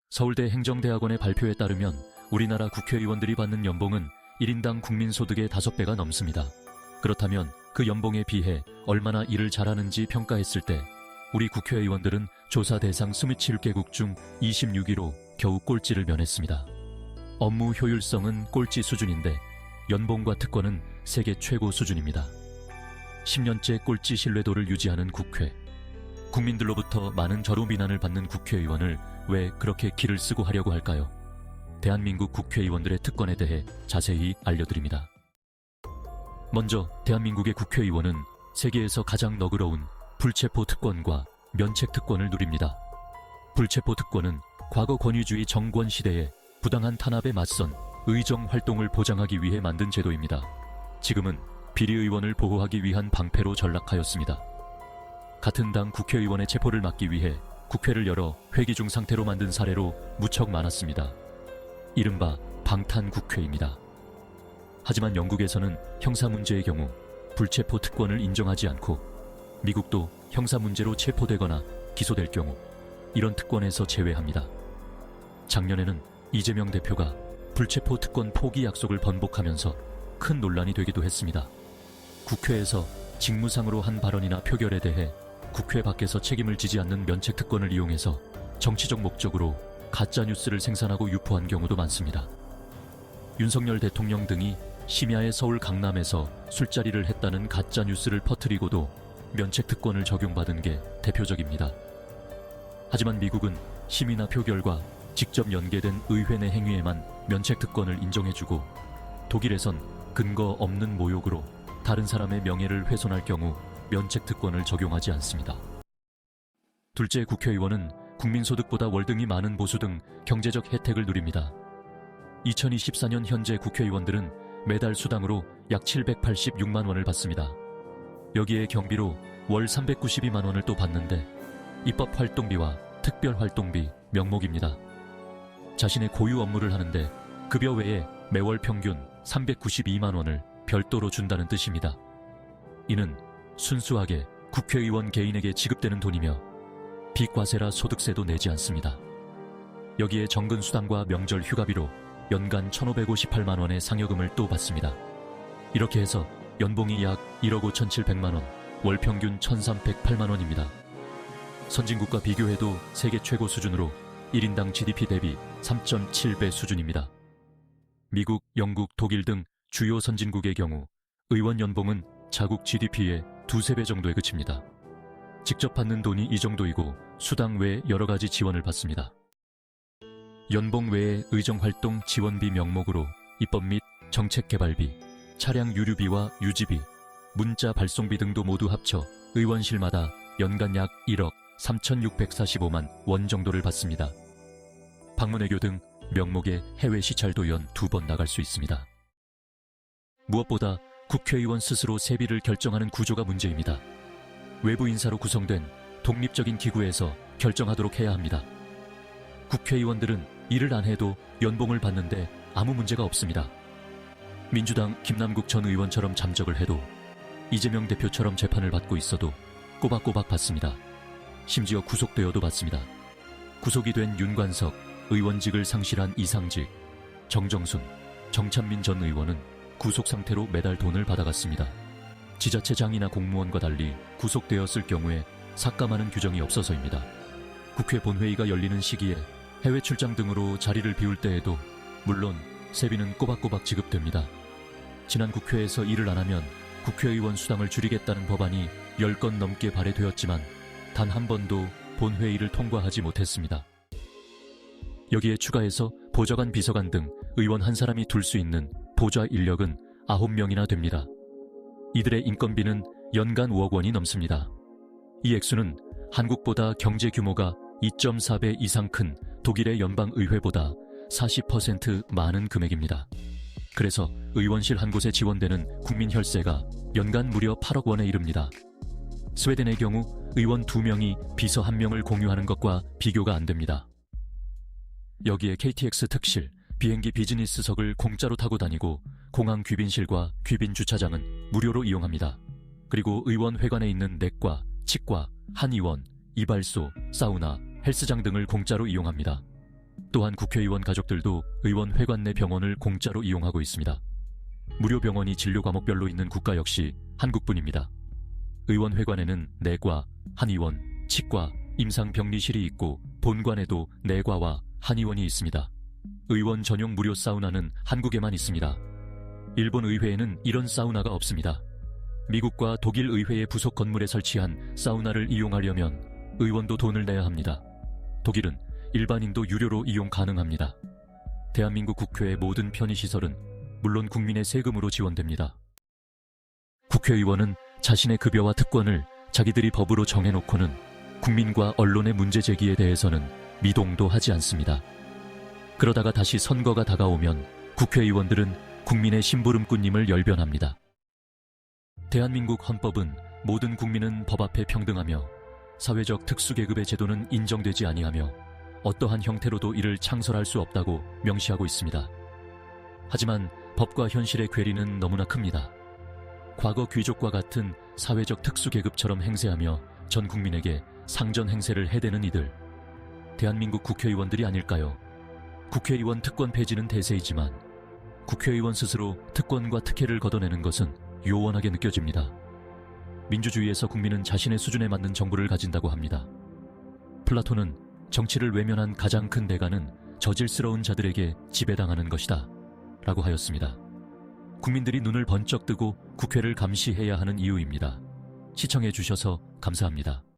서울대 행정대학원의 발표에 따르면 우리나라 국회의원들이 받는 연봉은 1인당 국민소득의 5배가 넘습니다. 그렇다면 그 연봉에 비해 얼마나 일을 잘하는지 평가했을 때 우리 국회의원들은 조사 대상 27개국 중 26위로 겨우 꼴찌를 면했습니다. 업무 효율성은 꼴찌 수준인데 연봉과 특권은 세계 최고 수준입니다. 10년째 꼴찌 신뢰도를 유지하는 국회. 국민들로부터 많은 저로 비난을 받는 국회의원을 왜 그렇게 기를 쓰고 하려고 할까요? 대한민국 국회의원들의 특권에 대해 자세히 알려드립니다. 먼저 대한민국의 국회의원은 세계에서 가장 너그러운 불체포 특권과 면책 특권을 누립니다. 불체포 특권은 과거 권위주의 정권 시대에 부당한 탄압에 맞선 의정 활동을 보장하기 위해 만든 제도입니다. 지금은 비리의원을 보호하기 위한 방패로 전락하였습니다. 같은 당 국회의원의 체포를 막기 위해 국회를 열어 회기 중 상태로 만든 사례로 무척 많았습니다. 이른바 방탄국회입니다. 하지만 영국에서는 형사 문제의 경우 불체포 특권을 인정하지 않고 미국도 형사 문제로 체포되거나 기소될 경우 이런 특권에서 제외합니다. 작년에는 이재명 대표가 불체포 특권 포기 약속을 번복하면서 큰 논란이 되기도 했습니다. 국회에서 직무상으로 한 발언이나 표결에 대해 국회 밖에서 책임을 지지 않는 면책 특권을 이용해서 정치적 목적으로 가짜뉴스를 생산하고 유포한 경우도 많습니다. 윤석열 대통령 등이 심야에 서울 강남에서 술자리를 했다는 가짜뉴스를 퍼뜨리고도 면책 특권을 적용받은 게 대표적입니다. 하지만 미국은 심의나 표결과 직접 연계된 의회 내 행위에만 면책 특권을 인정해주고 독일에선 근거 없는 모욕으로 다른 사람의 명예를 훼손할 경우 면책 특권을 적용하지 않습니다. 둘째, 국회의원은 국민소득보다 월등히 많은 보수 등 경제적 혜택을 누립니다. 2024년 현재 국회의원들은 매달 수당으로 약 786만 원을 받습니다. 여기에 경비로 월 392만 원을 또 받는데 입법 활동비와 특별 활동비 명목입니다. 자신의 고유 업무를 하는데 급여 외에 매월 평균 392만 원을 별도로 준다는 뜻입니다. 이는 순수하게 국회의원 개인에게 지급되는 돈이며 비과세라 소득세도 내지 않습니다. 여기에 정근 수당과 명절 휴가비로 연간 1,558만 원의 상여금을 또 받습니다. 이렇게 해서 연봉이 약 1억 5,700만 원, 월 평균 1,308만 원입니다. 선진국과 비교해도 세계 최고 수준으로 1인당 GDP 대비 3.7배 수준입니다. 미국, 영국, 독일 등 주요 선진국의 경우 의원 연봉은 자국 GDP의 2~3배 정도에 그칩니다. 직접 받는 돈이 이 정도이고 수당 외에 여러 가지 지원을 받습니다. 연봉 외에 의정활동 지원비 명목으로 입법 및 정책개발비, 차량 유류비와 유지비, 문자 발송비 등도 모두 합쳐 의원실마다 연간 약 1억 3,645만 원 정도를 받습니다. 방문외교 등 명목의 해외 시찰도 연 2번 나갈 수 있습니다. 무엇보다 국회의원 스스로 세비를 결정하는 구조가 문제입니다. 외부 인사로 구성된 독립적인 기구에서 결정하도록 해야 합니다. 국회의원들은 일을 안 해도 연봉을 받는데 아무 문제가 없습니다. 민주당 김남국 전 의원처럼 잠적을 해도 이재명 대표처럼 재판을 받고 있어도 꼬박꼬박 받습니다. 심지어 구속되어도 받습니다. 구속이 된 윤관석, 의원직을 상실한 이상직, 정정순, 정찬민 전 의원은 구속 상태로 매달 돈을 받아갔습니다. 지자체장이나 공무원과 달리 구속되었을 경우에 삭감하는 규정이 없어서입니다. 국회 본회의가 열리는 시기에 해외 출장 등으로 자리를 비울 때에도 물론 세비는 꼬박꼬박 지급됩니다. 지난 국회에서 일을 안 하면 국회의원 수당을 줄이겠다는 법안이 10건 넘게 발의되었지만 단 한 번도 본회의를 통과하지 못했습니다. 여기에 추가해서 보좌관, 비서관 등 의원 한 사람이 둘 수 있는 보좌 인력은 9명이나 됩니다. 이들의 인건비는 연간 5억 원이 넘습니다. 이 액수는 한국보다 경제 규모가 2.4배 이상 큰 독일의 연방의회보다 40% 많은 금액입니다. 그래서 의원실 한 곳에 지원되는 국민 혈세가 연간 무려 8억 원에 이릅니다. 스웨덴의 경우 의원 2명이 비서 1명을 공유하는 것과 비교가 안 됩니다. 여기에 KTX 특실, 비행기 비즈니스석을 공짜로 타고 다니고 공항 귀빈실과 귀빈 주차장은 무료로 이용합니다. 그리고 의원 회관에 있는 내과, 치과, 한의원, 이발소, 사우나, 헬스장 등을 공짜로 이용합니다. 또한 국회의원 가족들도 의원 회관 내 병원을 공짜로 이용하고 있습니다. 무료 병원이 진료 과목별로 있는 국가 역시 한국뿐입니다. 의원 회관에는 내과, 한의원, 치과, 임상병리실이 있고 본관에도 내과와 한의원이 있습니다. 의원 전용 무료 사우나는 한국에만 있습니다. 일본 의회에는 이런 사우나가 없습니다. 미국과 독일 의회의 부속 건물에 설치한 사우나를 이용하려면 의원도 돈을 내야 합니다. 독일은 일반인도 유료로 이용 가능합니다. 대한민국 국회의 모든 편의시설은 물론 국민의 세금으로 지원됩니다. 국회의원은 자신의 급여와 특권을 자기들이 법으로 정해놓고는 국민과 언론의 문제 제기에 대해서는 미동도 하지 않습니다. 그러다가 다시 선거가 다가오면 국회의원들은 국민의 심부름꾼님을 열변합니다. 대한민국 헌법은 모든 국민은 법 앞에 평등하며 사회적 특수계급의 제도는 인정되지 아니하며 어떠한 형태로도 이를 창설할 수 없다고 명시하고 있습니다. 하지만 법과 현실의 괴리는 너무나 큽니다. 과거 귀족과 같은 사회적 특수계급처럼 행세하며 전 국민에게 상전 행세를 해대는 이들, 대한민국 국회의원들이 아닐까요? 국회의원 특권 폐지는 대세이지만 국회의원 스스로 특권과 특혜를 걷어내는 것은 요원하게 느껴집니다. 민주주의에서 국민은 자신의 수준에 맞는 정부를 가진다고 합니다. 플라톤은 정치를 외면한 가장 큰 대가는 저질스러운 자들에게 지배당하는 것이다 라고 하였습니다. 국민들이 눈을 번쩍 뜨고 국회를 감시해야 하는 이유입니다. 시청해 주셔서 감사합니다.